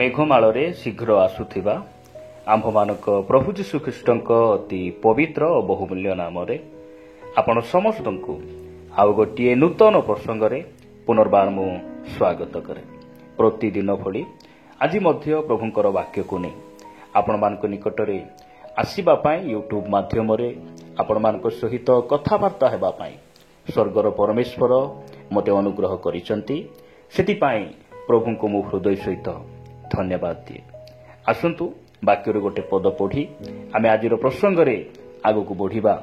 मेघमाଳରେ शीघ्र आसुथिबा आम्भमानक प्रभु जीशु ख्रीष्टଙ୍କ अति पवित्र और बहुमूल्य नाम आपण समस्तଙ୍କୁ आउ गोटे नूतन प्रसंगरे पुनर्बार मु स्वागत करे। प्रतिदिन भली आज मध्य प्रभुंकर वाक्य को नहीं आपण मानक निकटरे आसीबा पाई यूट्यूब माध्यम रे आपण मानक सहित कथाबार्ता हेबा पाई स्वर्गर परमेश्वर मते अनुग्रह करिसंती। सेति पाई प्रभु को मु हृदय सहित धन्यवाद दिए। आसंतु वाक्यर गोटे पद पढ़ी आमे आजिर प्रसंग रे आगु को बढ़िबा।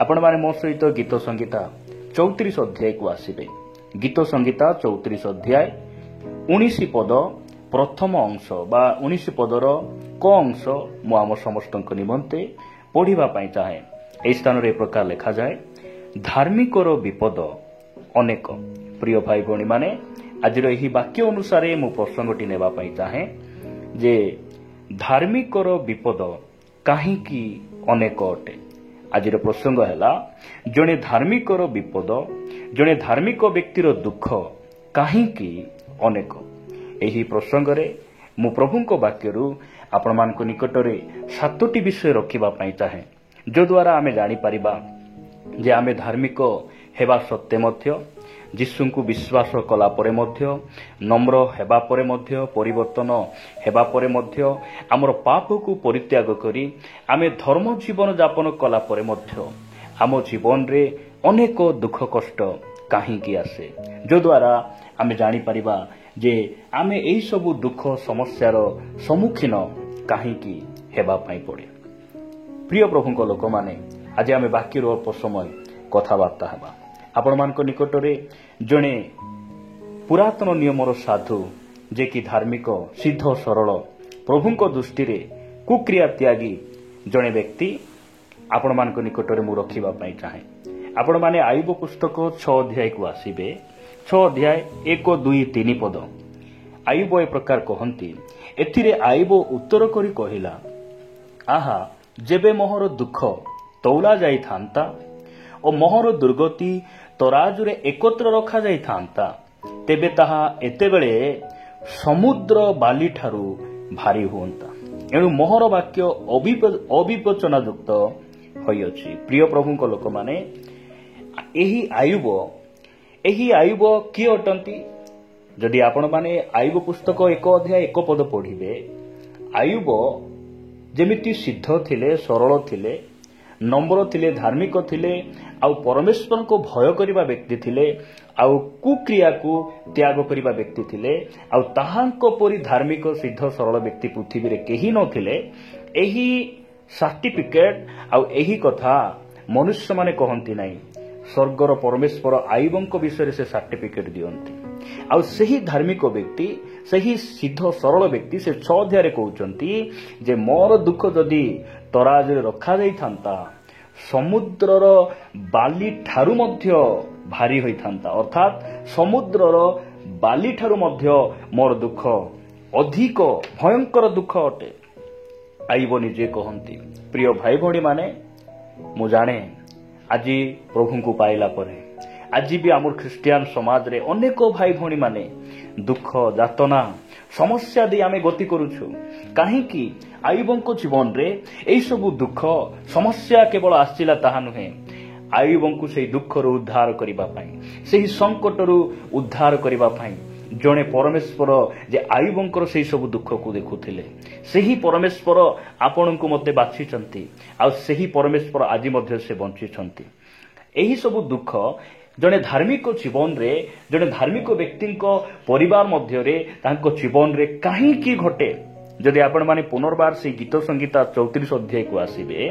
आपण माने मो सहित गीत संगीता 34 अध्याय को आसीबे। गीत संगीता 34 अध्याय 19 पद प्रथम अंश बा 19 पदर क अंश मु आम समस्तक निमंते पढ़िबा पई चाहे। एई स्थान रे प्रकार लिखा जाए, धार्मिकर विपद अनेक। प्रिय भाई भणी माने आजिर एही वाक्य अनुसार मु प्रसंगटी नेबा पई चाहे जे धार्मिकर विपद काहींकी अनेक अटे। आजिर प्रसंग हैला जणे धार्मिकर विपद, जणे धार्मिक व्यक्तिर दुख काहींकी अनेक। एही प्रसंग रे मु प्रभुंको वाक्यरु आपण मानक निकटरे 7टी विषय रखिबा पई चाहे, जो द्वारा आमे जानि परिबा जे आमे धार्मिक हेबा सत्य मध्य जीशुंकु विश्वास कला परे मध्य, नम्र हेबा परे मध्य, परिवर्तन हेबा परे मध्य, आमर पाप को परित्याग करी आमे धर्म जीवन यापन कला परे मध्य आम जीवन रे अनेक दुख कष्ट काहींकी आसे, जो द्वारा आमे जानि परिबा जे आमे एई सबु दुख समस्यार सम्मुखीन काहींकी हेबा पई पड़े। प्रिय प्रभुंक लोक माने आज आमे बाकी अल्प समय कथाबार्ता हेबा। आपण मानक निकटरे जणे पुरातन नियमर साधु जे कि धार्मिक सिद्ध सरल प्रभुंक दृष्टि रे कुक्रिया त्यागी जणे व्यक्ति आपण मानक निकटरे मु रखिबा पई चाहे। आपण माने आयुब पुस्तक 6 अध्याय को आसीबे। 6 अध्याय 1 2 3 पद आयुब ए प्रकार कहंती। एथिरे आयुब उत्तर करी कहिला, आहा जेबे मोहर दुख तौला जाई थांता और मोहर दुर्गति तराजुरे एकत्र रखा जाई थांता, तेबे ताहा एतेबेले समुद्र बाली ठारू भारी हुंता। एणु मोहर वाक्य अविवेचना युक्त होई अछि। प्रिय प्रभुंक लोक माने एही आयुब किए अटंती? जदि आपण माने आयुब पुस्तक 1 अध्याय 1 पद पढ़िबे, आयुब जेमिति सिद्ध थिले, सरल थिले, नम्र थिले, धार्मिक थिले, आउ परमेश्वर को भय करिबा व्यक्ति थिले, आउ कुक्रिया को त्याग करिबा व्यक्ति थिले, आउ ताहांको परि धार्मिक सिद्ध सरल व्यक्ति पृथ्वी रे केही न थिले। एही सर्टिफिकेट आउ एही कथा मनुष्य माने कहंती नाही, स्वर्गर परमेश्वर आयुबंक विषय से सर्टिफिकेट दियंती। आउ सही धार्मिक व्यक्ति, सही सिद्ध सरल व्यक्ति से 6 अध्याय रे कहउचंती जे मोर दुख जदि तराज रे रखा जाई थांता, समुद्रर बाली ठारू मध्य भारी होई थांता। अर्थात समुद्रर बाली ठारू मध्य मोर दुख अधिक भयंकर दुख अटे। आयुब निजे कहंती। प्रिय भाई भणी माने मु जाने आज प्रभु को पाइला परे आज भी आम ख्रिस्टियान समाज रे अनेक भाई भणी माने दुख यातना समस्या दे आमे गति करूछु। काहींकि आयुबंको जीवन रे एई सबु दुख समस्या केवल आसिला ताहा नुहे, आयुबंको सेही दुख रो उद्धार करिबा पई, सेही संकट रो उद्धार करिबा पई जणे परमेश्वर जे आयुबंकर सेही सबु दुख को देखुथिले, सेही परमेश्वर आपणको मते बाछिचंती, आ सेही परमेश्वर आज मध्ये से बंचिचंती। एही सबु दुख जणे धार्मिक जीवन रे, जणे धार्मिक व्यक्ति परिवार मध्य रे तांको जीवन रे काहींकी घटे। जदि आपण माने पुनर्बार से गीत संगीता 34 अध्याय को आसीबे,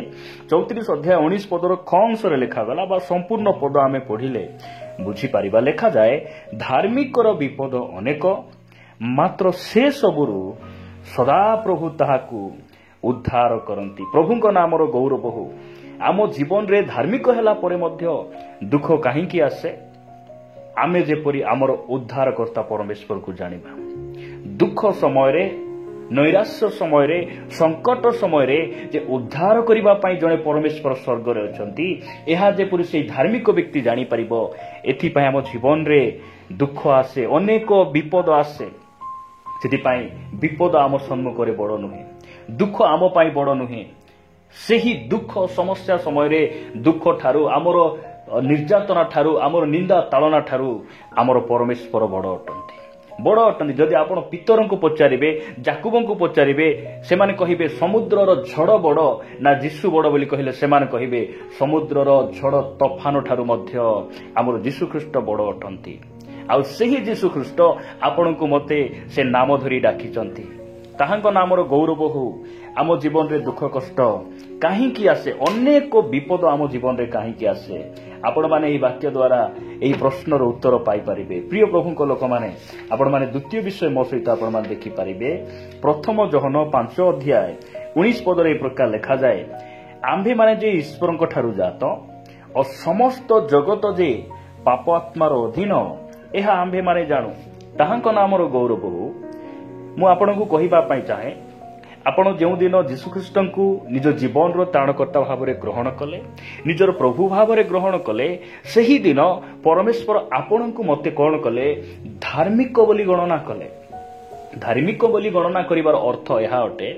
34 अध्याय 19 पदर ख अंश रे लिखा गला बा संपूर्ण पद आमे पढ़िले बुझी पारिबा। लिखा जाए, धार्मिकर विपद अनेक, मात्र से सबुरु सदा प्रभु ताहाकू उद्धार करंती। प्रभुंक नामर गौरव हो। आम जीवन रे धार्मिक हेला परे मध्य दुख काहींकी आसे, आमे जेपरि आमर उद्धार कर्ता परमेश्वर को जानिबा। दुख समय रे, नैराश्य समय रे, संकट समय रे जे उद्धार करिबा पई जणे परमेश्वर स्वर्ग रे अछंती, एहा जेपरि से धार्मिक व्यक्ति जानि परिबो। एथि पई आम जीवन रे दुख आसे, अनेक विपद आसे, ସେଥିପାଇଁ ବିପଦ ଆମ ସମ୍ମୁଖରେ ବଡ଼ ନୁହେଁ, ଦୁଃଖ ଆମ ପାଇଁ ବଡ଼ ନୁହେଁ। ସେହି ଦୁଃଖ ସମସ୍ୟା ସମୟରେ ଦୁଃଖ ଠାରୁ, ଆମର ନିର୍ଯାତନା ଠାରୁ, ଆମର ନିନ୍ଦା ତାଳନା ଠାରୁ ଆମର ପରମେଶ୍ୱର ବଡ଼ ଅଟନ୍ତି, ବଡ଼ ଅଟନ୍ତି। ଯଦି ଆପଣ ପିତରଙ୍କୁ ପଚାରିବେ, ଯାକୁବଙ୍କୁ ପଚାରିବେ, ସେମାନେ କହିବେ ସମୁଦ୍ରର ଝଡ଼ ବଡ଼ ନା ଯୀଶୁ ବଡ଼ ବୋଲି କହିଲେ ସେମାନେ କହିବେ ସମୁଦ୍ରର ଝଡ଼ ତୋଫାନ ଠାରୁ ମଧ୍ୟ ଆମର ଯୀଶୁଖ୍ରୀଷ୍ଟ ବଡ଼ ଅଟନ୍ତି। ଆଉ ସେହି ଯୀଶୁଖ୍ରୀଷ୍ଟ ଆପଣଙ୍କୁ ମୋତେ ସେ ନାମ ଧରି ଡାକିଛନ୍ତି। ତାହାଙ୍କ ନାମର ଗୌରବ ହଉ। ଆମ ଜୀବନରେ ଦୁଃଖ କଷ୍ଟ କାହିଁକି ଆସେ, ଅନେକ ବିପଦ ଆମ ଜୀବନରେ କାହିଁକି ଆସେ, ଆପଣମାନେ ଏହି ବାକ୍ୟ ଦ୍ୱାରା ଏହି ପ୍ରଶ୍ନର ଉତ୍ତର ପାଇପାରିବେ। ପ୍ରିୟ ପ୍ରଭୁଙ୍କ ଲୋକମାନେ, ଆପଣମାନେ ଦ୍ୱିତୀୟ ବିଷୟ ମୋ ସହିତ ଆପଣମାନେ ଦେଖିପାରିବେ। ପ୍ରଥମ ଯୋହନ 5:19 ପଦରେ ଏହି ପ୍ରକାର ଲେଖାଯାଏ, ଆମ୍ଭେମାନେ ଯେ ଈଶ୍ୱରଙ୍କ ଠାରୁ ଜାତ ଓ ସମସ୍ତ ଜଗତ ଯେ ପାପ ଆତ୍ମାର ଅଧୀନ, ଏହା ଆମ୍ଭେମାନେ ଜାଣୁ। ତାହାଙ୍କ ନାମର ଗୌରବ ହଉ। ମୁଁ ଆପଣଙ୍କୁ କହିବା ପାଇଁ ଚାହେଁ, ଆପଣ ଯେଉଁଦିନ ଯୀଶୁଖ୍ରୀଷ୍ଟଙ୍କୁ ନିଜ ଜୀବନର ତ୍ରାଣକର୍ତ୍ତା ଭାବରେ ଗ୍ରହଣ କଲେ, ନିଜର ପ୍ରଭୁ ଭାବରେ ଗ୍ରହଣ କଲେ, ସେହିଦିନ ପରମେଶ୍ୱର ଆପଣଙ୍କୁ ମୋତେ କ'ଣ କଲେ, ଧାର୍ମିକ ବୋଲି ଗଣନା କଲେ। ଧାର୍ମିକ ବୋଲି ଗଣନା କରିବାର ଅର୍ଥ ଏହା ଅଟେ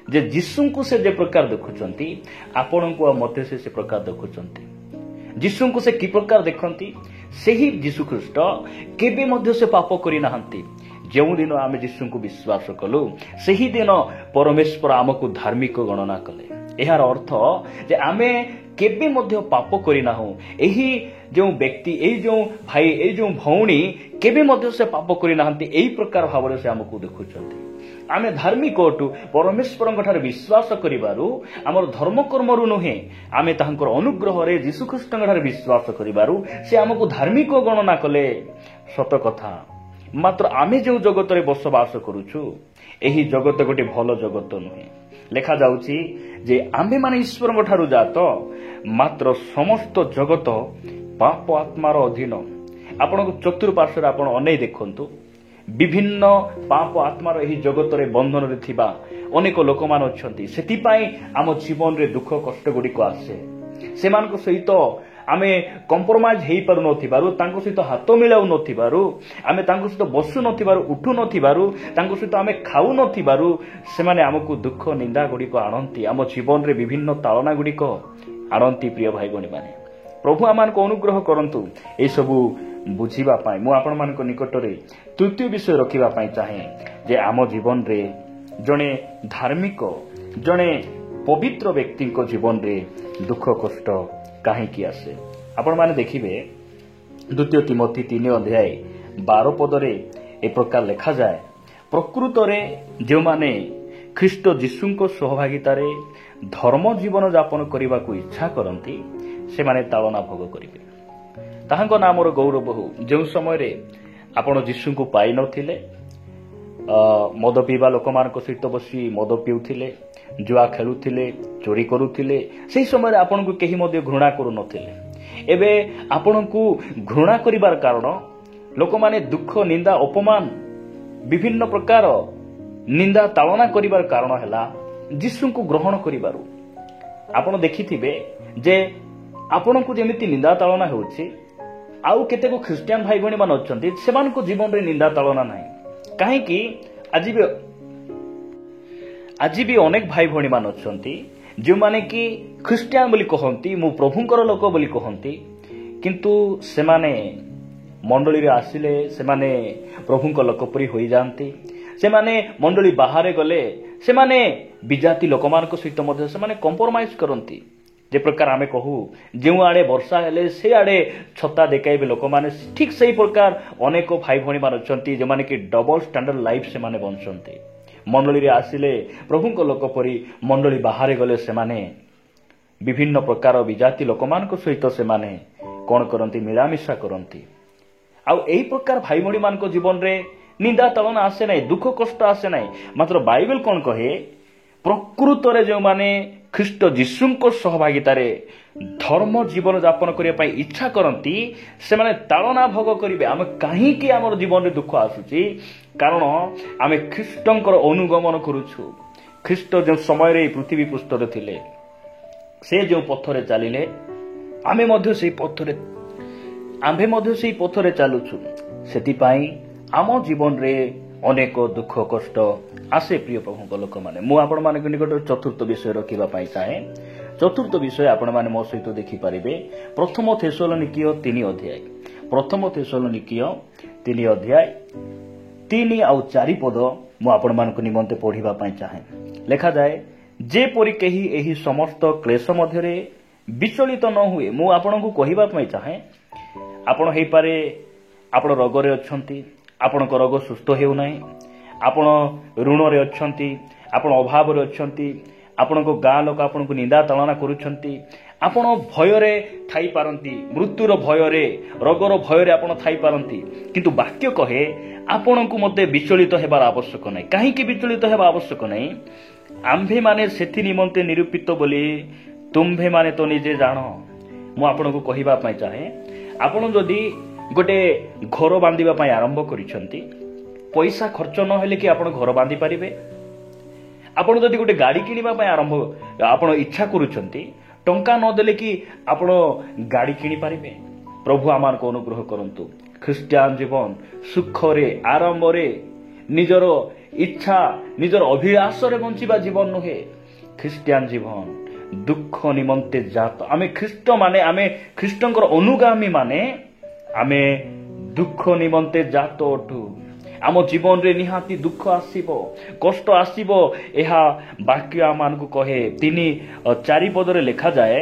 ଯେ ଯୀଶୁଙ୍କୁ ସେ ଯେ ପ୍ରକାର ଦେଖୁଛନ୍ତି, ଆପଣଙ୍କୁ ଆଉ ମୋତେ ସେ ପ୍ରକାର ଦେଖୁଛନ୍ତି। ଯୀଶୁଙ୍କୁ ସେ କି ପ୍ରକାର ଦେଖନ୍ତି, ସେହି ଯୀଶୁଖ୍ରୀଷ୍ଟ କେବେ ମଧ୍ୟ ସେ ପାପ କରିନାହାନ୍ତି। ଯେଉଁଦିନ ଆମେ ଯୀଶୁଙ୍କୁ ବିଶ୍ୱାସ କଲୁ, ସେହିଦିନ ପରମେଶ୍ୱର ଆମକୁ ଧାର୍ମିକ ଗଣନା କଲେ। ଏହାର ଅର୍ଥ ଯେ ଆମେ କେବେ ମଧ୍ୟ ପାପ କରିନାହୁଁ। ଏହି ଯେଉଁ ବ୍ୟକ୍ତି, ଏହି ଯେଉଁ ଭାଇ, ଏହି ଯେଉଁ ଭଉଣୀ କେବେ ମଧ୍ୟ ସେ ପାପ କରିନାହାନ୍ତି। ଏହି ପ୍ରକାର ଭାବରେ ସେ ଆମକୁ ଦେଖୁଛନ୍ତି। ଆମେ ଧାର୍ମିକ ଅଟୁ ପରମେଶ୍ୱରଙ୍କଠାରେ ବିଶ୍ୱାସ କରିବାରୁ, ଆମର ଧର୍ମକର୍ମରୁ ନୁହେଁ, ଆମେ ତାହାଙ୍କର ଅନୁଗ୍ରହରେ ଯୀଶୁଖ୍ରୀଷ୍ଟଙ୍କଠାରେ ବିଶ୍ୱାସ କରିବାରୁ ସେ ଆମକୁ ଧାର୍ମିକ ଗଣନା କଲେ। ସତ କଥା, ମାତ୍ର ଆମେ ଯେଉଁ ଜଗତରେ ବସବାସ କରୁଛୁ, ଏହି ଜଗତ ଗୋଟିଏ ଭଲ ଜଗତ ନୁହେଁ। ଲେଖାଯାଉଛି ଯେ ଆମ୍ଭେମାନେ ଈଶ୍ୱରଙ୍କ ଠାରୁ ଜାତ, ମାତ୍ର ସମସ୍ତ ଜଗତ ପାପ ଆତ୍ମାର ଅଧୀନ। ଆପଣଙ୍କ ଚତୁଃପାର୍ଶ୍ୱରେ ଆପଣ ଅନେଇ ଦେଖନ୍ତୁ, ବିଭିନ୍ନ ପାପ ଆତ୍ମାର ଏହି ଜଗତରେ ବନ୍ଧନରେ ଥିବା ଅନେକ ଲୋକମାନେ ଅଛନ୍ତି। ସେଥିପାଇଁ ଆମ ଜୀବନରେ ଦୁଃଖ କଷ୍ଟ ଗୁଡ଼ିକ ଆସେ। ସେମାନଙ୍କ ସହିତ ଆମେ କମ୍ପ୍ରମାଇଜ ହେଇପାରୁନଥିବାରୁ, ତାଙ୍କ ସହିତ ହାତ ମିଳାଉ ନଥିବାରୁ, ଆମେ ତାଙ୍କ ସହିତ ବସୁ ନଥିବାରୁ, ଉଠୁ ନଥିବାରୁ, ତାଙ୍କ ସହିତ ଆମେ ଖାଉ ନଥିବାରୁ ସେମାନେ ଆମକୁ ଦୁଃଖ ନିନ୍ଦା ଗୁଡ଼ିକ ଆଣନ୍ତି। ଆମ ଜୀବନରେ ବିଭିନ୍ନ ତାଳନା ଗୁଡ଼ିକ ଆଣନ୍ତି। ପ୍ରିୟ ଭାଇ ଭଉଣୀମାନେ, ପ୍ରଭୁ ଆମମାନଙ୍କୁ ଅନୁଗ୍ରହ କରନ୍ତୁ ଏସବୁ ବୁଝିବା ପାଇଁ। ମୁଁ ଆପଣମାନଙ୍କ ନିକଟରେ ତୃତୀୟ ବିଷୟ ରଖିବା ପାଇଁ ଚାହେଁ ଯେ ଆମ ଜୀବନରେ ଜଣେ ଧାର୍ମିକ, ଜଣେ ପବିତ୍ର ବ୍ୟକ୍ତିଙ୍କ ଜୀବନରେ ଦୁଃଖ କଷ୍ଟ କାହିଁକି ଆସେ। ଆପଣମାନେ ଦେଖିବେ ଦ୍ୱିତୀୟ ତିମୋଥୀ 3:12 ପଦରେ ଏ ପ୍ରକାର ଲେଖାଯାଏ, ପ୍ରକୃତରେ ଯେଉଁମାନେ ଖ୍ରୀଷ୍ଟ ଯୀଶୁଙ୍କ ସହଭାଗିତାରେ ଧର୍ମ ଜୀବନ ଯାପନ କରିବାକୁ ଇଚ୍ଛା କରନ୍ତି, ସେମାନେ ତାଳନା ଭୋଗ କରିବେ। ତାହାଙ୍କ ନାମର ଗୌରବ ହେଉ। ଯେଉଁ ସମୟରେ ଆପଣ ଯୀଶୁଙ୍କୁ ପାଇନଥିଲେ, ମଦ ପିଇବା ଲୋକମାନଙ୍କ ସହିତ ବସି ମଦ ପିଉଥିଲେ, ଜୁଆ ଖେଳୁଥିଲେ, ଚୋରି କରୁଥିଲେ, ସେହି ସମୟରେ ଆପଣଙ୍କୁ କେହି ମଧ୍ୟ ଘୃଣା କରୁନଥିଲେ। ଏବେ ଆପଣଙ୍କୁ ଘୃଣା କରିବାର କାରଣ, ଲୋକମାନେ ଦୁଃଖ ନିନ୍ଦା ଅପମାନ ବିଭିନ୍ନ ପ୍ରକାର ନିନ୍ଦା ତାଳନା କରିବାର କାରଣ ହେଲା ଯୀଶୁଙ୍କୁ ଗ୍ରହଣ କରିବାରୁ। ଆପଣ ଦେଖିଥିବେ ଯେ ଆପଣଙ୍କୁ ଯେମିତି ନିନ୍ଦା ତାଳନା ହେଉଛି, ଆଉ କେତେକ ଖ୍ରୀଷ୍ଟିଆନ ଭାଇ ଭଉଣୀମାନେ ଅଛନ୍ତି, ସେମାନଙ୍କ ଜୀବନରେ ନିନ୍ଦା ତାଳନା ନାହିଁ। କାହିଁକି? ଆଜି ବି ଅନେକ ଭାଇ ଭଉଣୀମାନେ ଅଛନ୍ତି ଯେଉଁମାନେ କି ଖ୍ରୀଷ୍ଟିଆନ ବୋଲି କହନ୍ତି, ମୁଁ ପ୍ରଭୁଙ୍କର ଲୋକ ବୋଲି କହନ୍ତି, କିନ୍ତୁ ସେମାନେ ମଣ୍ଡଳୀରେ ଆସିଲେ ସେମାନେ ପ୍ରଭୁଙ୍କ ଲୋକ ପରି ହୋଇଯାଆନ୍ତି। ସେମାନେ ମଣ୍ଡଳୀ ବାହାରେ ଗଲେ ସେମାନେ ବିଜାତି ଲୋକମାନଙ୍କ ସହିତ ମଧ୍ୟ ସେମାନେ କମ୍ପ୍ରମାଇଜ କରନ୍ତି। ଯେ ପ୍ରକାର ଆମେ କହୁ, ଯେଉଁଆଡ଼େ ବର୍ଷା ହେଲେ ସେଆଡ଼େ ଛତା ଦେଖାଇବେ ଲୋକମାନେ, ଠିକ୍ ସେହି ପ୍ରକାର ଅନେକ ଭାଇ ଭଉଣୀମାନେ ଅଛନ୍ତି ଯେଉଁମାନେ କି ଡବଲ ଷ୍ଟାଣ୍ଡାର୍ଡ ଲାଇଫ୍ ସେମାନେ ବଞ୍ଚନ୍ତି। ମଣ୍ଡଳୀରେ ଆସିଲେ ପ୍ରଭୁଙ୍କ ଲୋକ ପରି, ମଣ୍ଡଳୀ ବାହାରେ ଗଲେ ସେମାନେ ବିଭିନ୍ନ ପ୍ରକାର ବିଜାତି ଲୋକମାନଙ୍କ ସହିତ ସେମାନେ କ'ଣ କରନ୍ତି, ମିଳାମିଶା କରନ୍ତି। ଆଉ ଏହି ପ୍ରକାର ଭାଇ ଭଉଣୀମାନଙ୍କ ଜୀବନରେ ନିନ୍ଦା ତାଳନା ଆସେ ନାହିଁ, ଦୁଃଖ କଷ୍ଟ ଆସେ ନାହିଁ। ମାତ୍ର ବାଇବେଲ କ'ଣ କହେ, ପ୍ରକୃତରେ ଯେଉଁମାନେ ଖ୍ରୀଷ୍ଟ ଯୀଶୁଙ୍କ ସହଭାଗିତାରେ ଧର୍ମ ଜୀବନ ଯାପନ କରିବା ପାଇଁ ଇଚ୍ଛା କରନ୍ତି, ସେମାନେ ତାଳନା ଭୋଗ କରିବେ। ଆମେ କାହିଁକି ଆମର ଜୀବନରେ ଦୁଃଖ ଆସୁଛି? କାରଣ ଆମେ ଖ୍ରୀଷ୍ଟଙ୍କର ଅନୁଗମନ କରୁଛୁ। ଖ୍ରୀଷ୍ଟ ଯେଉଁ ସମୟରେ ଏହି ପୃଥିବୀ ପୃଷ୍ଠରେ ଥିଲେ, ସେ ଯେଉଁ ପଥରେ ଚାଲିଲେ, ଆମେ ମଧ୍ୟ ସେହି ପଥରେ ଚାଲୁଛୁ। ସେଥିପାଇଁ ଆମ ଜୀବନରେ ଅନେକ ଦୁଃଖ କଷ୍ଟ ଆସେ ପ୍ରିୟ ପ୍ରଭୁଙ୍କ ଲୋକମାନେ। ମୁଁ ଆପଣମାନଙ୍କ ନିକଟରେ ଚତୁର୍ଥ ବିଷୟ ରଖିବା ପାଇଁ ଚାହେଁ। ଚତୁର୍ଥ ବିଷୟ ଆପଣମାନେ ମୋ ସହିତ ଦେଖିପାରିବେ ପ୍ରଥମ ଥେସଲୋନିକୀୟ 3 ଅଧ୍ୟାୟ। ପ୍ରଥମ ଥେସଲୋନିକୀୟ 3 ଅଧ୍ୟାୟ 3 ଆଉ 4 ପଦ ମୁଁ ଆପଣମାନଙ୍କ ନିମନ୍ତେ ପଢ଼ିବା ପାଇଁ ଚାହେଁ। ଲେଖାଯାଏ, ଯେପରି କେହି ଏହି ସମସ୍ତ କ୍ଲେଶ ମଧ୍ୟରେ ବିଚଳିତ ନ ହୁଏ। ମୁଁ ଆପଣଙ୍କୁ କହିବା ପାଇଁ ଚାହେଁ, ଆପଣ ହେଇପାରେ ଆପଣ ରୋଗରେ ଅଛନ୍ତି, ଆପଣଙ୍କ ରୋଗ ସୁସ୍ଥ ହେଉନାହିଁ, ଆପଣ ଋଣରେ ଅଛନ୍ତି, ଆପଣ ଅଭାବରେ ଅଛନ୍ତି, ଆପଣଙ୍କ ଗାଁ ଲୋକ ଆପଣଙ୍କୁ ନିନ୍ଦା ତାଳନା କରୁଛନ୍ତି, ଆପଣ ଭୟରେ ଥାଇପାରନ୍ତି, ମୃତ୍ୟୁର ଭୟରେ, ରୋଗର ଭୟରେ ଆପଣ ଥାଇପାରନ୍ତି। କିନ୍ତୁ ବାକ୍ୟ କହେ ଆପଣଙ୍କୁ ମୋତେ ବିଚଳିତ ହେବାର ଆବଶ୍ୟକ ନାହିଁ। କାହିଁକି ବିଚଳିତ ହେବା ଆବଶ୍ୟକ ନାହିଁ? ଆମ୍ଭେମାନେ ସେଥି ନିମନ୍ତେ ନିରୂପିତ ବୋଲି ତୁମ୍ଭେମାନେ ତ ନିଜେ ଜାଣ। ମୁଁ ଆପଣଙ୍କୁ କହିବା ପାଇଁ ଚାହେଁ, ଆପଣ ଯଦି ଗୋଟେ ଘର ବାନ୍ଧିବା ପାଇଁ ଆରମ୍ଭ କରିଛନ୍ତି, ପଇସା ଖର୍ଚ୍ଚ ନ ହେଲେ କି ଆପଣ ଘର ବାନ୍ଧି ପାରିବେ? ଆପଣ ଯଦି ଗୋଟେ ଗାଡ଼ି କିଣିବା ପାଇଁ ଆପଣ ଇଚ୍ଛା କରୁଛନ୍ତି, ଟଙ୍କା ନଦେଲେ କି ଆପଣ ଗାଡ଼ି କିଣିପାରିବେ? ପ୍ରଭୁ ଆମମାନଙ୍କୁ ଅନୁଗ୍ରହ କରନ୍ତୁ। ଖ୍ରୀଷ୍ଟିଆନ ଜୀବନ ସୁଖରେ ଆରମ୍ଭରେ ନିଜର ଇଚ୍ଛା ନିଜର ଅଭିଳାଷରେ ବଞ୍ଚିବା ଜୀବନ ନୁହେଁ। ଖ୍ରୀଷ୍ଟିଆନ ଜୀବନ ଦୁଃଖ ନିମନ୍ତେ ଜାତ। ଆମେ ଖ୍ରୀଷ୍ଟଙ୍କର ଅନୁଗାମୀ ମାନେ ଆମେ ଦୁଃଖ ନିମନ୍ତେ ଜାତ ଅଟୁ। ଆମ ଜୀବନରେ ନିହାତି ଦୁଃଖ ଆସିବ, କଷ୍ଟ ଆସିବ। ଏହା ବାକ୍ୟ ଆମମାନଙ୍କୁ କହେ। 3-4 ପଦରେ ଲେଖାଯାଏ,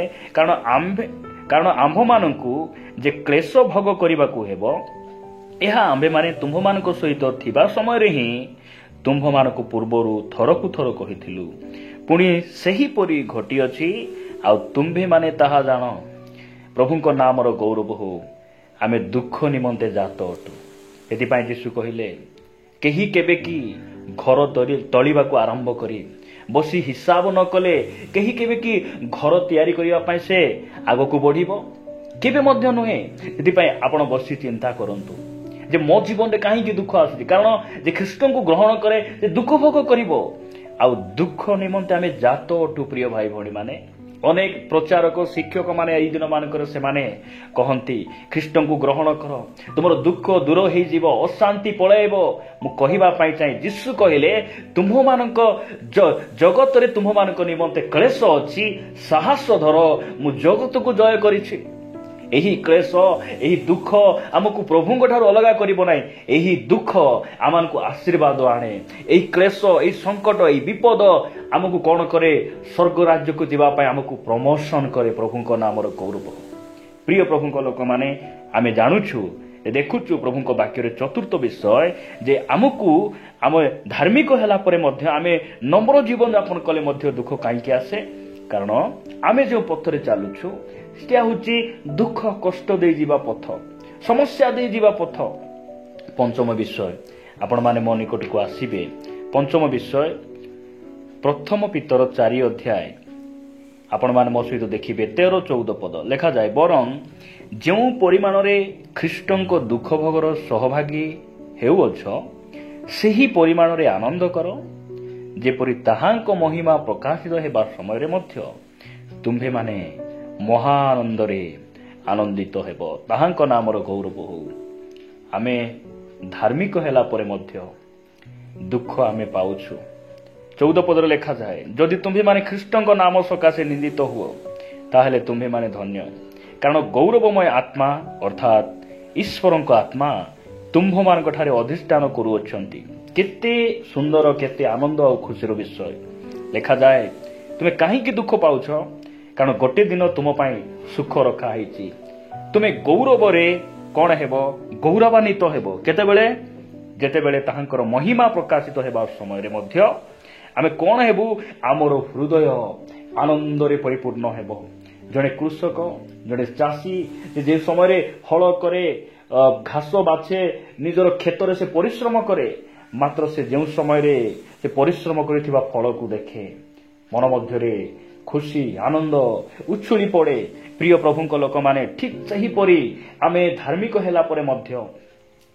କାରଣ ଆମ୍ଭମାନଙ୍କୁ ଯେ କ୍ଲେଶ ଭୋଗ କରିବାକୁ ହେବ, ଏହା ଆମ୍ଭେମାନେ ତୁମ୍ଭମାନଙ୍କ ସହିତ ଥିବା ସମୟରେ ହିଁ ତୁମ୍ଭମାନଙ୍କୁ ପୂର୍ବରୁ ଥରକୁ ଥର କହିଥିଲୁ। ପୁଣି ସେହିପରି ଘଟିଅଛି, ଆଉ ତୁମ୍ଭେମାନେ ତାହା ଜାଣ। ପ୍ରଭୁଙ୍କ ନାମର ଗୌରବ ହଉ। ଆମେ ଦୁଃଖ ନିମନ୍ତେ ଜାତ ଅଟୁ। ଏଥିପାଇଁ ଯୀଶୁ କହିଲେ, କେହି କେବେ କି ଘର ତଳିବାକୁ ଆରମ୍ଭ କରି ବସି ହିସାବ ନ କଲେ କେହି କେବେ କି ଘର ତିଆରି କରିବା ପାଇଁ ସେ ଆଗକୁ ବଢ଼ିବ? କେବେ ମଧ୍ୟ ନୁହେଁ। ସେଥିପାଇଁ ଆପଣ ବସି ଚିନ୍ତା କରନ୍ତୁ ଯେ ମୋ ଜୀବନରେ କାହିଁକି ଦୁଃଖ ଆସୁଛି? କାରଣ ଯେ ଖ୍ରୀଷ୍ଟଙ୍କୁ ଗ୍ରହଣ କରେ ସେ ଦୁଃଖ ଭୋଗ କରିବ। ଆଉ ଦୁଃଖ ନିମନ୍ତେ ଆମେ ଜାତ ଅଟୁ। ପ୍ରିୟ ଭାଇ ଭଉଣୀ ମାନେ, ଅନେକ ପ୍ରଚାରକ ଶିକ୍ଷକ ମାନେ ଏଇ ଦିନ ମାନଙ୍କରେ ସେମାନେ କହନ୍ତି, ଖ୍ରୀଷ୍ଟଙ୍କୁ ଗ୍ରହଣ କର, ତୁମର ଦୁଃଖ ଦୂର ହେଇଯିବ, ଅଶାନ୍ତି ପଳାଇବ। ମୁଁ କହିବା ପାଇଁ ଚାହେଁ, ଯୀଶୁ କହିଲେ ତୁମ୍ଭମାନଙ୍କ ଜଗତରେ ତୁମ୍ଭମାନଙ୍କ ନିମନ୍ତେ କ୍ଲେଶ ଅଛି, ସାହସ ଧର, ମୁଁ ଜଗତକୁ ଜୟ କରିଛି। ଏହି କ୍ଲେଶ, ଏହି ଦୁଃଖ ଆମକୁ ପ୍ରଭୁଙ୍କ ଠାରୁ ଅଲଗା କରିବ ନାହିଁ। ଏହି ଦୁଃଖ ଆମକୁ ଆଶୀର୍ବାଦ ଆଣେ। ଏହି କ୍ଲେଶ, ଏହି ସଙ୍କଟ, ଏହି ବିପଦ ଆମକୁ କ'ଣ କରେ? ସ୍ୱର୍ଗ ରାଜ୍ୟକୁ ଯିବା ପାଇଁ ଆମକୁ ପ୍ରମୋସନ କରେ। ପ୍ରଭୁଙ୍କ ନାମର ଗୌରବ। ପ୍ରିୟ ପ୍ରଭୁଙ୍କ ଲୋକମାନେ, ଆମେ ଜାଣୁଛୁ, ଦେଖୁଛୁ ପ୍ରଭୁଙ୍କ ବାକ୍ୟରେ ଚତୁର୍ଥ ବିଷୟ ଯେ ଆମକୁ ଆମେ ଧାର୍ମିକ ହେଲା ପରେ ମଧ୍ୟ ଆମେ ନମ୍ର ଜୀବନ ଯାପନ କଲେ ମଧ୍ୟ ଦୁଃଖ କାହିଁକି ଆସେ? କାରଣ ଆମେ ଯେଉଁ ପଥରେ ଚାଲୁଛୁ ସେଟା ହେଉଛି ଦୁଃଖ କଷ୍ଟ ଦେଇଯିବା ପଥ, ସମସ୍ୟା ଦେଇଯିବା ପଥ। ପଞ୍ଚମ ବିଷୟ, ଆପଣମାନେ ମୋ ନିକଟକୁ ଆସିବେ। ପଞ୍ଚମ ବିଷୟ ପ୍ରଥମ ପିତର 4 ଅଧ୍ୟାୟ ଆପଣମାନେ ମୋ ସହିତ ଦେଖିବେ 13-14 ପଦ। ଲେଖାଯାଏ, ବରଂ ଯେଉଁ ପରିମାଣରେ ଖ୍ରୀଷ୍ଟଙ୍କ ଦୁଃଖ ଭୋଗର ସହଭାଗୀ ହେଉଅଛ, ସେହି ପରିମାଣରେ ଆନନ୍ଦ କର, ଯେପରି ତାହାଙ୍କ ମହିମା ପ୍ରକାଶିତ ହେବା ସମୟରେ ମଧ୍ୟ ତୁମ୍ଭେମାନେ ମହାନନ୍ଦରେ ଆନନ୍ଦିତ ହେବ। ତାହାଙ୍କ ନାମର ଗୌରବ ହଉ। ଆମେ ଧାର୍ମିକ ହେଲା ପରେ ମଧ୍ୟ ଦୁଃଖ ଆମେ ପାଉଛୁ। 14 ପଦରେ ଲେଖାଯାଏ, ଯଦି ତୁମ୍ଭେମାନେ ଖ୍ରୀଷ୍ଟଙ୍କ ନାମ ସକାଶେ ନିନ୍ଦିତ ହୁଅ, ତାହେଲେ ତୁମ୍ଭେମାନେ ଧନ୍ୟ, କାରଣ ଗୌରବମୟ ଆତ୍ମା ଅର୍ଥାତ୍ ଈଶ୍ୱରଙ୍କ ଆତ୍ମା ତୁମ୍ଭମାନଙ୍କ ଠାରେ ଅଧିଷ୍ଠାନ କରୁଅଛନ୍ତି। କେତେ ସୁନ୍ଦର, କେତେ ଆନନ୍ଦ ଆଉ ଖୁସିର ବିଷୟ। ଲେଖାଯାଏ, ତୁମେ କାହିଁକି ଦୁଃଖ ପାଉଛ? କାରଣ ଗୋଟେ ଦିନ ତୁମ ପାଇଁ ସୁଖ ରଖା ହେଇଛି। ତୁମେ ଗୌରବରେ କ'ଣ ହେବ? ଗୌରବାନ୍ୱିତ ହେବ। କେତେବେଳେ? ଯେତେବେଳେ ତାହାଙ୍କର ମହିମା ପ୍ରକାଶିତ ହେବା ସମୟରେ ମଧ୍ୟ ଆମେ କ'ଣ ହେବୁ? ଆମର ହୃଦୟ ଆନନ୍ଦରେ ପରିପୂର୍ଣ୍ଣ ହେବ। ଜଣେ କୃଷକ, ଜଣେ ଚାଷୀ ଯେ ସମୟରେ ହଳ କରେ, ଘାସ ବାଛେ, ନିଜର କ୍ଷେତରେ ସେ ପରିଶ୍ରମ କରେ, ମାତ୍ର ସେ ଯେଉଁ ସମୟରେ ସେ ପରିଶ୍ରମ କରିଥିବା ଫଳକୁ ଦେଖେ, ମନ ମଧ୍ୟରେ ଖୁସି ଆନନ୍ଦ ଉଛୁଳି ପଡ଼େ। ପ୍ରିୟ ପ୍ରଭୁଙ୍କ ଲୋକମାନେ, ଠିକ୍ ସେହିପରି ଆମେ ଧାର୍ମିକ ହେଲା ପରେ ମଧ୍ୟ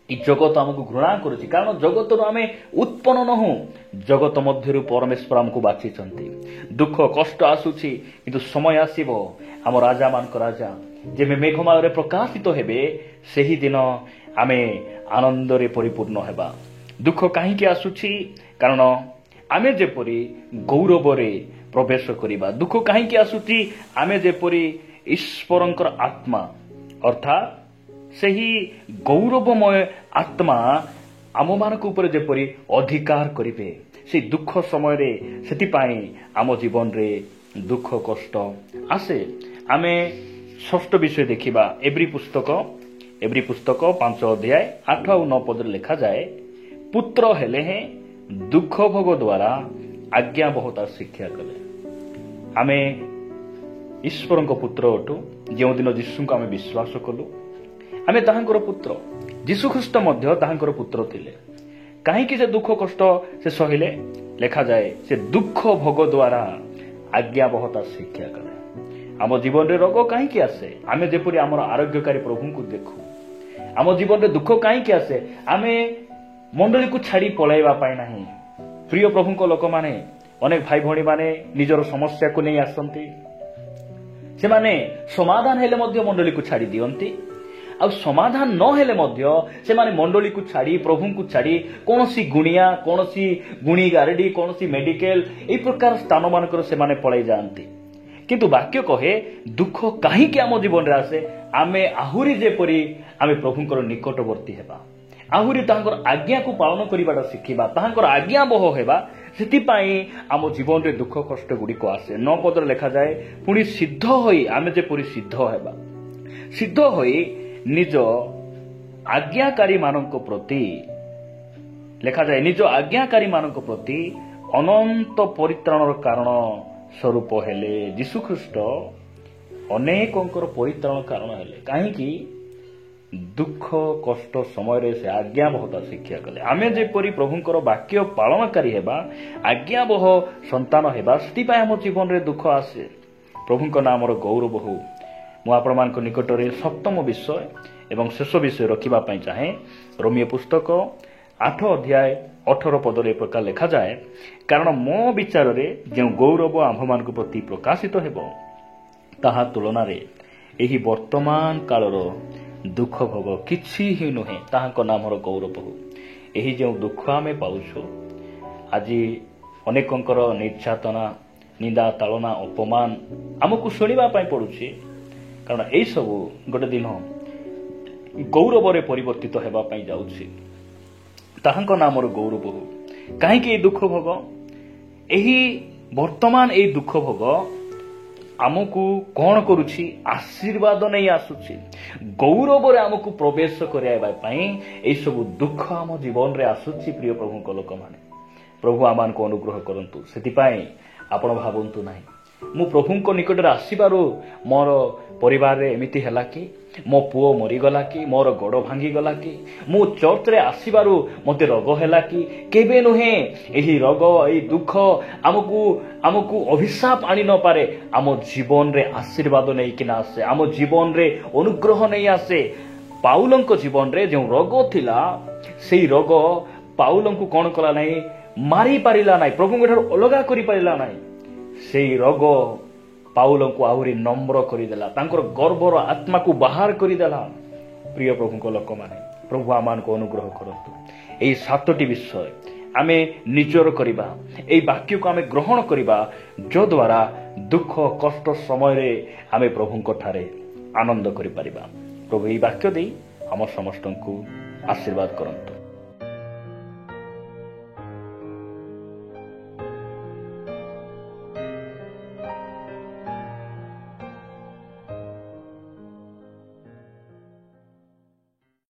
এই ଜଗତ ଆମକୁ ଘୃଣା କରୁଛି। କାରଣ ଜଗତରୁ ଆମେ ଉତ୍ପନ୍ନ ନହୁଁ, ଜଗତ ମଧ୍ୟରୁ ପରମେଶ୍ୱର ଆମକୁ ବାଛିଛନ୍ତି। ଦୁଃଖ କଷ୍ଟ ଆସୁଛି, କିନ୍ତୁ ସମୟ ଆସିବ ଆମ ରାଜାମାନଙ୍କ ରାଜା ଯେବେ ମେଘମାଳରେ ପ୍ରକାଶିତ ହେବେ, ସେହିଦିନ ଆମେ ଆନନ୍ଦରେ ପରିପୂର୍ଣ୍ଣ ହେବା। ଦୁଃଖ କାହିଁକି ଆସୁଛି? କାରଣ ଆମେ ଯେପରି ଗୌରବରେ ପ୍ରବେଶ କରିବା। ଦୁଃଖ କାହିଁକି ଆସୁଛି? ଆମେ ଯେପରି ଈଶ୍ୱରଙ୍କର ଆତ୍ମା ଅର୍ଥାତ୍ ସେହି ଗୌରବମୟ ଆତ୍ମା ଆମମାନଙ୍କ ଉପରେ ଯେପରି ଅଧିକାର କରିବେ ସେହି ଦୁଃଖ ସମୟରେ। ସେଥିପାଇଁ ଆମ ଜୀବନରେ ଦୁଃଖ କଷ୍ଟ ଆସେ। ଆମେ ଷଷ୍ଠ ବିଷୟ ଦେଖିବା। ଏବ୍ରୀ ପୁସ୍ତକ 5 ଅଧ୍ୟାୟ 8 ଆଉ 9 ପଦରେ ଲେଖାଯାଏ, ପୁତ୍ର ହେଲେ ହେଁ ଦୁଃଖ ଭୋଗ ଦ୍ୱାରା ଆଜ୍ଞାବହତା ଶିକ୍ଷା କଲେ। ଆମେ ଈଶ୍ୱରଙ୍କ ପୁତ୍ର ଅଟୁ। ଯେଉଁଦିନ ଯୀଶୁଙ୍କୁ ଆମେ ବିଶ୍ୱାସ କଲୁ ଆମେ ତାହାଙ୍କର ପୁତ୍ର। ଯୀଶୁଖ୍ରୀଷ୍ଟ ମଧ୍ୟ ତାହାଙ୍କର ପୁତ୍ର ଥିଲେ। କାହିଁକି ସେ ଦୁଃଖ କଷ୍ଟ ସେ ସହିଲେ? ଲେଖାଯାଏ ସେ ଦୁଃଖ ଭୋଗ ଦ୍ୱାରା ଆଜ୍ଞାବହତା ଶିକ୍ଷା କଲେ। ଆମ ଜୀବନରେ ରୋଗ କାହିଁକି ଆସେ? ଆମେ ଯେପରି ଆମର ଆରୋଗ୍ୟକାରୀ ପ୍ରଭୁଙ୍କୁ ଦେଖୁ। ଆମ ଜୀବନରେ ଦୁଃଖ କାହିଁକି ଆସେ? ଆମେ ମଣ୍ଡଳୀକୁ ଛାଡ଼ି ପଳାଇବା ପାଇଁ ନାହିଁ। ପ୍ରିୟ ପ୍ରଭୁଙ୍କ ଲୋକମାନେ, ଅନେକ ଭାଇ ଭଉଣୀମାନେ ନିଜର ସମସ୍ୟାକୁ ନେଇ ଆସନ୍ତି। ସେମାନେ ସମାଧାନ ହେଲେ ମଧ୍ୟ ମଣ୍ଡଳୀକୁ ଛାଡ଼ି ଦିଅନ୍ତି। ଆଉ ସମାଧାନ ନ ହେଲେ ମଧ୍ୟ ସେମାନେ ମଣ୍ଡଳୀକୁ ଛାଡ଼ି ପ୍ରଭୁଙ୍କୁ ଛାଡ଼ି କୌଣସି ଗୁଣିଆ, କୌଣସି ଗୁଣି ଗାରେଡି, କୌଣସି ମେଡିକାଲ ଏହି ପ୍ରକାର ସ୍ଥାନମାନଙ୍କର ସେମାନେ ପଳାଇ ଯାଆନ୍ତି। କିନ୍ତୁ ବାକ୍ୟ କହେ ଦୁଃଖ କାହିଁକି ଆମ ଜୀବନରେ ଆସେ? ଆମେ ଆହୁରି ଯେପରି ଆମେ ପ୍ରଭୁଙ୍କର ନିକଟବର୍ତ୍ତୀ ହେବା, ଆହୁରି ତାହାଙ୍କର ଆଜ୍ଞାକୁ ପାଳନ କରିବାଟା ଶିଖିବା, ତାହାଙ୍କର ଆଜ୍ଞାବହ ହେବା। ସେଥିପାଇଁ ଆମ ଜୀବନରେ ଦୁଃଖ କଷ୍ଟ ଗୁଡ଼ିକ ଆସେ। 9 ପଦରେ ଲେଖାଯାଏ, ପୁଣି ସିଦ୍ଧ ହୋଇ ଆମେ ଯେପରି ସିଦ୍ଧ ହେବା, ସିଦ୍ଧ ହୋଇ ନିଜ ଆଜ୍ଞାକାରୀମାନଙ୍କ ପ୍ରତି ଲେଖାଯାଏ, ନିଜ ଆଜ୍ଞାକାରୀମାନଙ୍କ ପ୍ରତି ଅନନ୍ତ ପରିତ୍ରାଣର କାରଣ ସ୍ୱରୂପ ହେଲେ। ଯୀଶୁଖ୍ରୀଷ୍ଟ ଅନେକଙ୍କର ପରିତ୍ରାଣ କାରଣ ହେଲେ। କାହିଁକି? ଦୁଃଖ କଷ୍ଟ ସମୟରେ ସେ ଆଜ୍ଞାବହତା ଶିକ୍ଷା କଲେ। ଆମେ ଯେପରି ପ୍ରଭୁଙ୍କର ବାକ୍ୟ ପାଳନକାରୀ ହେବା, ଆଜ୍ଞାବହ ସନ୍ତାନ ହେବା, ସେଥିପାଇଁ ଆମ ଜୀବନରେ ଦୁଃଖ ଆସେ। ପ୍ରଭୁଙ୍କ ନାମର ଗୌରବ ହେଉ। ମୁଁ ଆପଣମାନଙ୍କ ନିକଟରେ ସପ୍ତମ ବିଷୟ ଏବଂ ଶେଷ ବିଷୟ ରଖିବା ପାଇଁ ଚାହେଁ। ରୋମିଓ ପୁସ୍ତକ 8 ଅଧ୍ୟାୟ 18 ପଦରେ ଏ ପ୍ରକାର ଲେଖାଯାଏ, କାରଣ ମୋ ବିଚାରରେ ଯେଉଁ ଗୌରବ ଆମ୍ଭମାନଙ୍କ ପ୍ରତି ପ୍ରକାଶିତ ହେବ ତାହା ତୁଳନାରେ ଏହି ବର୍ତ୍ତମାନ କାଳର ଦୁଃଖ ଭୋଗ କିଛି ହିଁ ନୁହେଁ। ତାହାଙ୍କ ନାମର ଗୌରବ ହେଉ। ଏହି ଯେଉଁ ଦୁଃଖ ଆମେ ପାଉଛୁ, ଆଜି ଅନେକଙ୍କର ନିର୍ଯାତନା, ନିନ୍ଦା, ତାଳନା, ଅପମାନ ଆମକୁ ଶୁଣିବା ପାଇଁ ପଡୁଛି। କାରଣ ଏହିସବୁ ଗୋଟେ ଦିନ ଗୌରବରେ ପରିବର୍ତ୍ତିତ ହେବା ପାଇଁ ଯାଉଛି। ତାହାଙ୍କ ନାମର ଗୌରବ ହେଉ। କାହିଁକି ଏହି ଦୁଃଖ ଭୋଗ? ଏହି ବର୍ତ୍ତମାନ ଏହି ଦୁଃଖ ଭୋଗ ଆମକୁ କ'ଣ କରୁଛି? ଆଶୀର୍ବାଦ ନେଇ ଆସୁଛି। ଗୌରବରେ ଆମକୁ ପ୍ରବେଶ କରାଇବା ପାଇଁ ଏହିସବୁ ଦୁଃଖ ଆମ ଜୀବନରେ ଆସୁଛି। ପ୍ରିୟ ପ୍ରଭୁଙ୍କ ଲୋକମାନେ, ପ୍ରଭୁ ଆମମାନଙ୍କୁ ଅନୁଗ୍ରହ କରନ୍ତୁ। ସେଥିପାଇଁ ଆପଣ ଭାବନ୍ତୁ ନାହିଁ, ମୁଁ ପ୍ରଭୁଙ୍କ ନିକଟରେ ଆସିବାରୁ ମୋର ପରିବାରରେ ଏମିତି ହେଲା କି, ମୋ ପୁଅ ମରିଗଲା କି, ମୋର ଗୋଡ଼ ଭାଙ୍ଗିଗଲା କି, ମୁଁ ଚର୍ଚ୍ଚରେ ଆସିବାରୁ ମୋତେ ରୋଗ ହେଲା କି? କେବେ ନୁହେଁ। ଏହି ରୋଗ, ଏହି ଦୁଃଖ ଆମକୁ ଅଭିଶାପ ଆଣି ନପାରେ। ଆମ ଜୀବନରେ ଆଶୀର୍ବାଦ ନେଇକିନା ଆସେ, ଆମ ଜୀବନରେ ଅନୁଗ୍ରହ ନେଇ ଆସେ। ପାଉଲଙ୍କ ଜୀବନରେ ଯେଉଁ ରୋଗ ଥିଲା, ସେଇ ରୋଗ ପାଉଲଙ୍କୁ କ'ଣ କଲା ନାହିଁ? ମାରିପାରିଲା ନାହିଁ, ପ୍ରଭୁଙ୍କ ଠାରୁ ଅଲଗା କରିପାରିଲା ନାହିଁ। ସେଇ ରୋଗ ପାଉଲଙ୍କୁ ଆହୁରି ନମ୍ର କରିଦେଲା, ତାଙ୍କର ଗର୍ଭର ଆତ୍ମାକୁ ବାହାର କରିଦେଲା। ପ୍ରିୟ ପ୍ରଭୁଙ୍କ ଲୋକମାନେ, ପ୍ରଭୁ ଆମମାନଙ୍କୁ ଅନୁଗ୍ରହ କରନ୍ତୁ। ଏହି 7ଟି ବିଷୟ ଆମେ ନିଜର କରିବା, ଏହି ବାକ୍ୟକୁ ଆମେ ଗ୍ରହଣ କରିବା, ଯଦ୍ୱାରା ଦୁଃଖ କଷ୍ଟ ସମୟରେ ଆମେ ପ୍ରଭୁଙ୍କ ଠାରେ ଆନନ୍ଦ କରିପାରିବା। ପ୍ରଭୁ ଏହି ବାକ୍ୟ ଦେଇ ଆମ ସମସ୍ତଙ୍କୁ ଆଶୀର୍ବାଦ କରନ୍ତୁ।